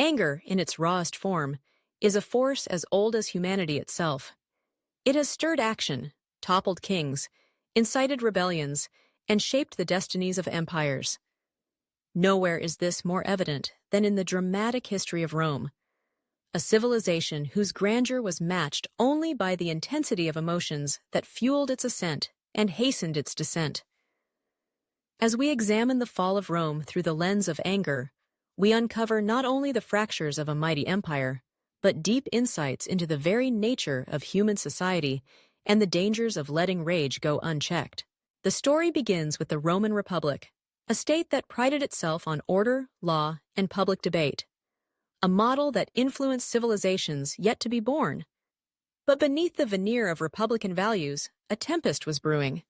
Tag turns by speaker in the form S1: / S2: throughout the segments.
S1: Anger, in its rawest form, is a force as old as humanity itself. It has stirred action, toppled kings, incited rebellions, and shaped the destinies of empires. Nowhere is this more evident than in the dramatic history of Rome, a civilization whose grandeur was matched only by the intensity of emotions that fueled its ascent and hastened its descent. As we examine the fall of Rome through the lens of anger, we uncover not only the fractures of a mighty empire, but deep insights into the very nature of human society and the dangers of letting rage go unchecked. The story begins with the Roman Republic, a state that prided itself on order, law, and public debate, a model that influenced civilizations yet to be born. But beneath the veneer of republican values, a tempest was brewing.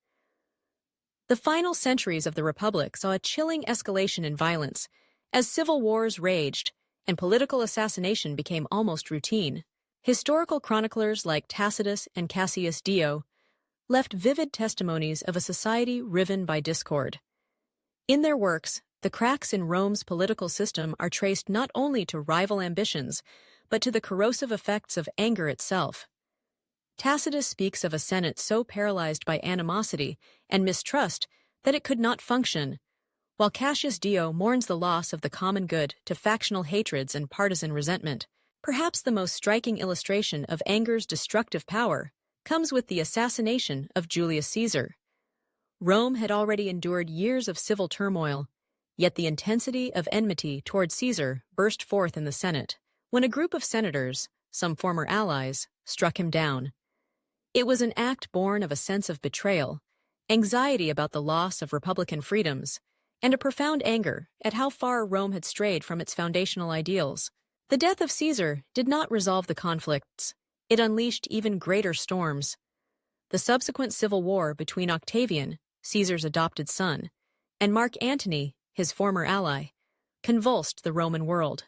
S1: The final centuries of the Republic saw a chilling escalation in violence as civil wars raged and political assassination became almost routine. Historical chroniclers like Tacitus and Cassius Dio left vivid testimonies of a society riven by discord. In their works, the cracks in Rome's political system are traced not only to rival ambitions, but to the corrosive effects of anger itself. Tacitus speaks of a Senate so paralyzed by animosity and mistrust that it could not function, while Cassius Dio mourns the loss of the common good to factional hatreds and partisan resentment. Perhaps the most striking illustration of anger's destructive power comes with the assassination of Julius Caesar. Rome had already endured years of civil turmoil, yet the intensity of enmity toward Caesar burst forth in the Senate, when a group of senators, some former allies, struck him down. It was an act born of a sense of betrayal, anxiety about the loss of republican freedoms, and a profound anger at how far Rome had strayed from its foundational ideals. The death of Caesar did not resolve the conflicts. It unleashed even greater storms. The subsequent civil war between Octavian, Caesar's adopted son, and Mark Antony, his former ally, convulsed the Roman world.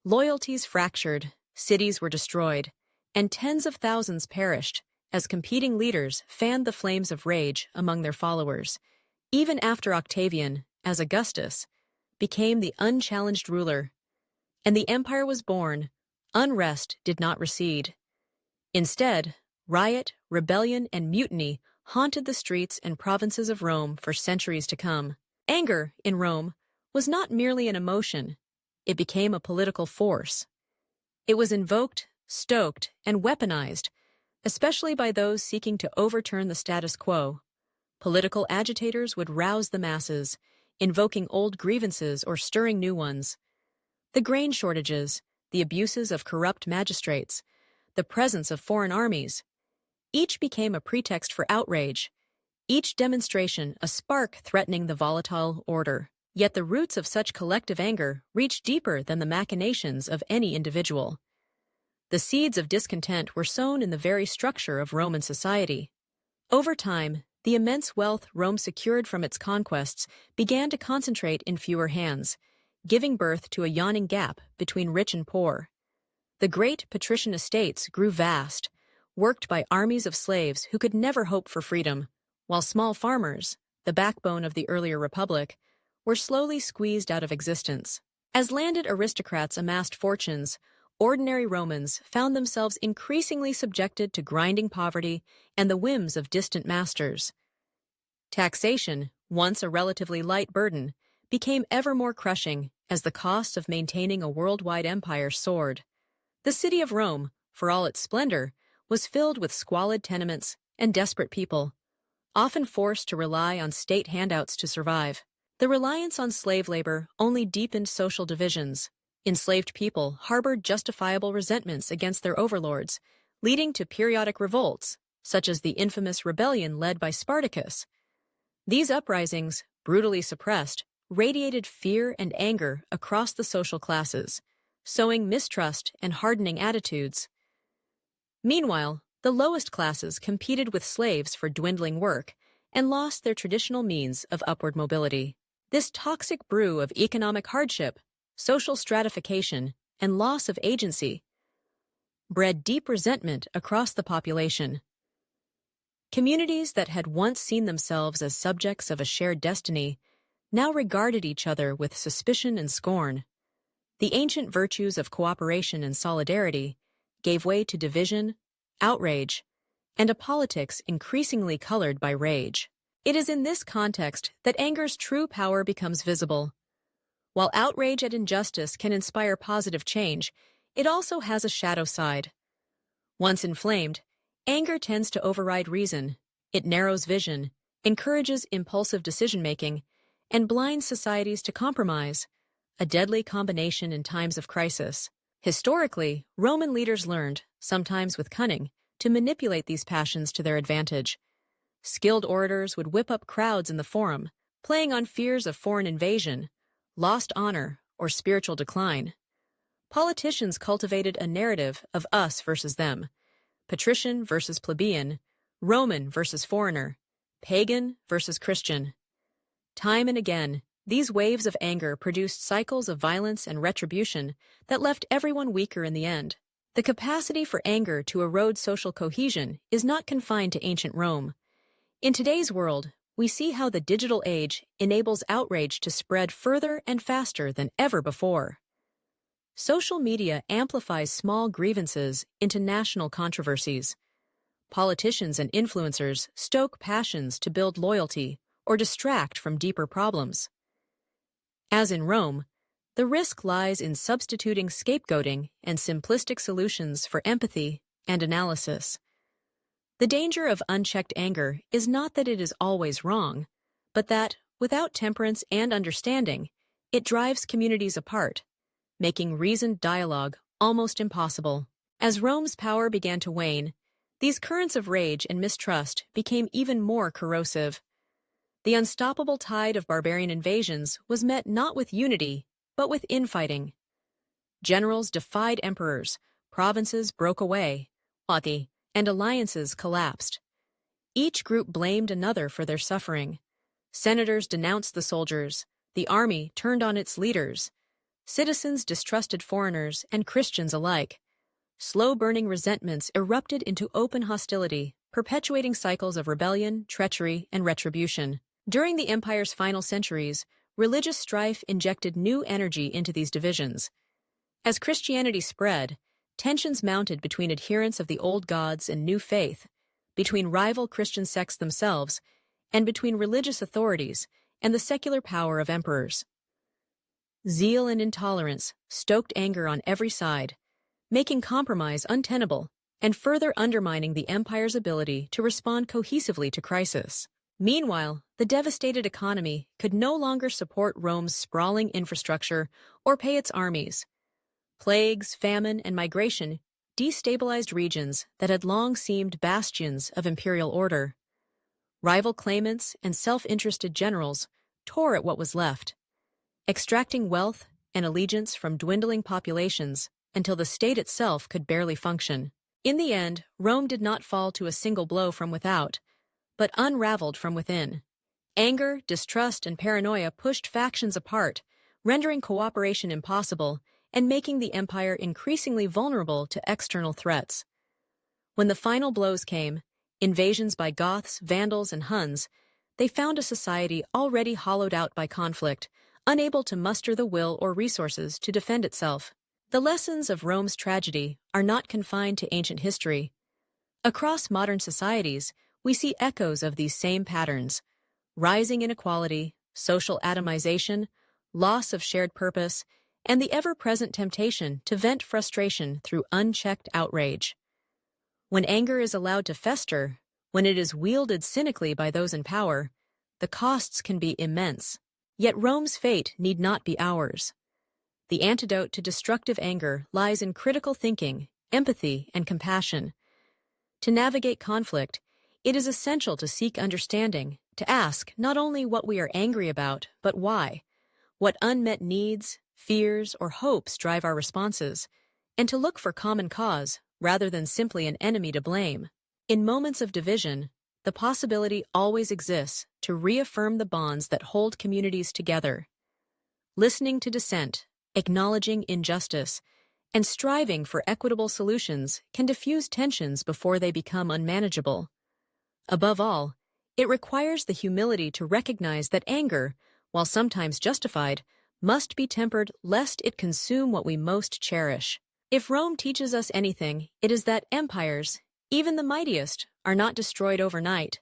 S1: Loyalties fractured, cities were destroyed, and tens of thousands perished as competing leaders fanned the flames of rage among their followers. Even after Octavian, as Augustus, became the unchallenged ruler, and the empire was born, unrest did not recede. Instead, riot, rebellion, and mutiny haunted the streets and provinces of Rome for centuries to come. Anger, in Rome, was not merely an emotion. It became a political force. It was invoked, stoked, and weaponized, especially by those seeking to overturn the status quo. Political agitators would rouse the masses, invoking old grievances or stirring new ones. The grain shortages, the abuses of corrupt magistrates, the presence of foreign armies, each became a pretext for outrage, each demonstration a spark threatening the volatile order. Yet the roots of such collective anger reached deeper than the machinations of any individual. The seeds of discontent were sown in the very structure of Roman society. Over time, the immense wealth Rome secured from its conquests began to concentrate in fewer hands, giving birth to a yawning gap between rich and poor. The great patrician estates grew vast, worked by armies of slaves who could never hope for freedom, while small farmers, the backbone of the earlier republic, were slowly squeezed out of existence. As landed aristocrats amassed fortunes, ordinary Romans found themselves increasingly subjected to grinding poverty and the whims of distant masters. Taxation, once a relatively light burden, became ever more crushing as the cost of maintaining a worldwide empire soared. The city of Rome, for all its splendor, was filled with squalid tenements and desperate people, often forced to rely on state handouts to survive. The reliance on slave labor only deepened social divisions. Enslaved people harbored justifiable resentments against their overlords, leading to periodic revolts, such as the infamous rebellion led by Spartacus. These uprisings, brutally suppressed, radiated fear and anger across the social classes, sowing mistrust and hardening attitudes. Meanwhile, the lowest classes competed with slaves for dwindling work and lost their traditional means of upward mobility. This toxic brew of economic hardship, social stratification, and loss of agency bred deep resentment across the population. Communities that had once seen themselves as subjects of a shared destiny now regarded each other with suspicion and scorn. The ancient virtues of cooperation and solidarity gave way to division, outrage, and a politics increasingly colored by rage. It is in this context that anger's true power becomes visible. While outrage at injustice can inspire positive change, it also has a shadow side. Once inflamed, anger tends to override reason. It narrows vision, encourages impulsive decision-making, and blinds societies to compromise, a deadly combination in times of crisis. Historically, Roman leaders learned, sometimes with cunning, to manipulate these passions to their advantage. Skilled orators would whip up crowds in the forum, playing on fears of foreign invasion, lost honor, or spiritual decline. Politicians cultivated a narrative of us versus them, patrician versus plebeian, Roman versus foreigner, pagan versus Christian. Time and again, these waves of anger produced cycles of violence and retribution that left everyone weaker in the end. The capacity for anger to erode social cohesion is not confined to ancient Rome. In today's world, we see how the digital age enables outrage to spread further and faster than ever before. Social media amplifies small grievances into national controversies. Politicians and influencers stoke passions to build loyalty or distract from deeper problems. As in Rome, the risk lies in substituting scapegoating and simplistic solutions for empathy and analysis. The danger of unchecked anger is not that it is always wrong, but that, without temperance and understanding, it drives communities apart, making reasoned dialogue almost impossible. As Rome's power began to wane, these currents of rage and mistrust became even more corrosive. The unstoppable tide of barbarian invasions was met not with unity, but with infighting. Generals defied emperors, provinces broke away, and alliances collapsed. Each group blamed another for their suffering. Senators denounced the soldiers, the army turned on its leaders, citizens distrusted foreigners and Christians alike. Slow-burning resentments erupted into open hostility, perpetuating cycles of rebellion, treachery, and retribution. During the empire's final centuries, religious strife injected new energy into these divisions. As Christianity spread, tensions mounted between adherents of the old gods and new faith, between rival Christian sects themselves, and between religious authorities and the secular power of emperors. Zeal and intolerance stoked anger on every side, making compromise untenable and further undermining the empire's ability to respond cohesively to crisis. Meanwhile, the devastated economy could no longer support Rome's sprawling infrastructure or pay its armies. Plagues, famine, and migration destabilized regions that had long seemed bastions of imperial order. Rival claimants and self-interested generals tore at what was left, extracting wealth and allegiance from dwindling populations until the state itself could barely function. In the end, Rome did not fall to a single blow from without, but unraveled from within. Anger, distrust, and paranoia pushed factions apart, rendering cooperation impossible and making the empire increasingly vulnerable to external threats. When the final blows came, invasions by Goths, Vandals, and Huns, they found a society already hollowed out by conflict, unable to muster the will or resources to defend itself. The lessons of Rome's tragedy are not confined to ancient history. Across modern societies, we see echoes of these same patterns: rising inequality, social atomization, loss of shared purpose, and the ever-present temptation to vent frustration through unchecked outrage. When anger is allowed to fester, when it is wielded cynically by those in power, the costs can be immense. Yet Rome's fate need not be ours. The antidote to destructive anger lies in critical thinking, empathy, and compassion. To navigate conflict, it is essential to seek understanding, to ask not only what we are angry about, but why, what unmet needs, fears, or hopes drive our responses, and to look for common cause rather than simply an enemy to blame. In moments of division, the possibility always exists to reaffirm the bonds that hold communities together. Listening to dissent, acknowledging injustice, and striving for equitable solutions can diffuse tensions before they become unmanageable. Above all, it requires the humility to recognize that anger, while sometimes justified, must be tempered lest it consume what we most cherish. If Rome teaches us anything, it is that empires, even the mightiest, are not destroyed overnight,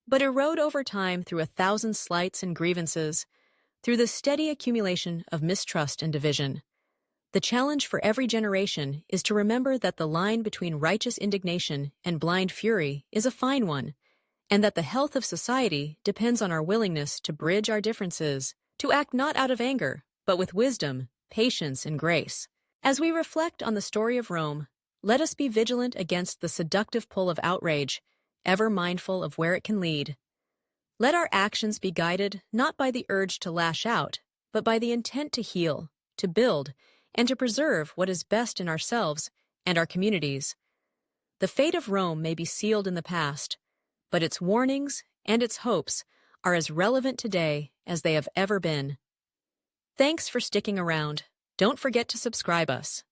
S1: but erode over time through 1,000 slights and grievances, through the steady accumulation of mistrust and division. The challenge for every generation is to remember that the line between righteous indignation and blind fury is a fine one, and that the health of society depends on our willingness to bridge our differences, to act not out of anger, but with wisdom, patience, and grace. As we reflect on the story of Rome, let us be vigilant against the seductive pull of outrage, ever mindful of where it can lead. Let our actions be guided not by the urge to lash out, but by the intent to heal, to build, and to preserve what is best in ourselves and our communities. The fate of Rome may be sealed in the past, but its warnings and its hopes are as relevant today as they have ever been. Thanks for sticking around. Don't forget to subscribe us.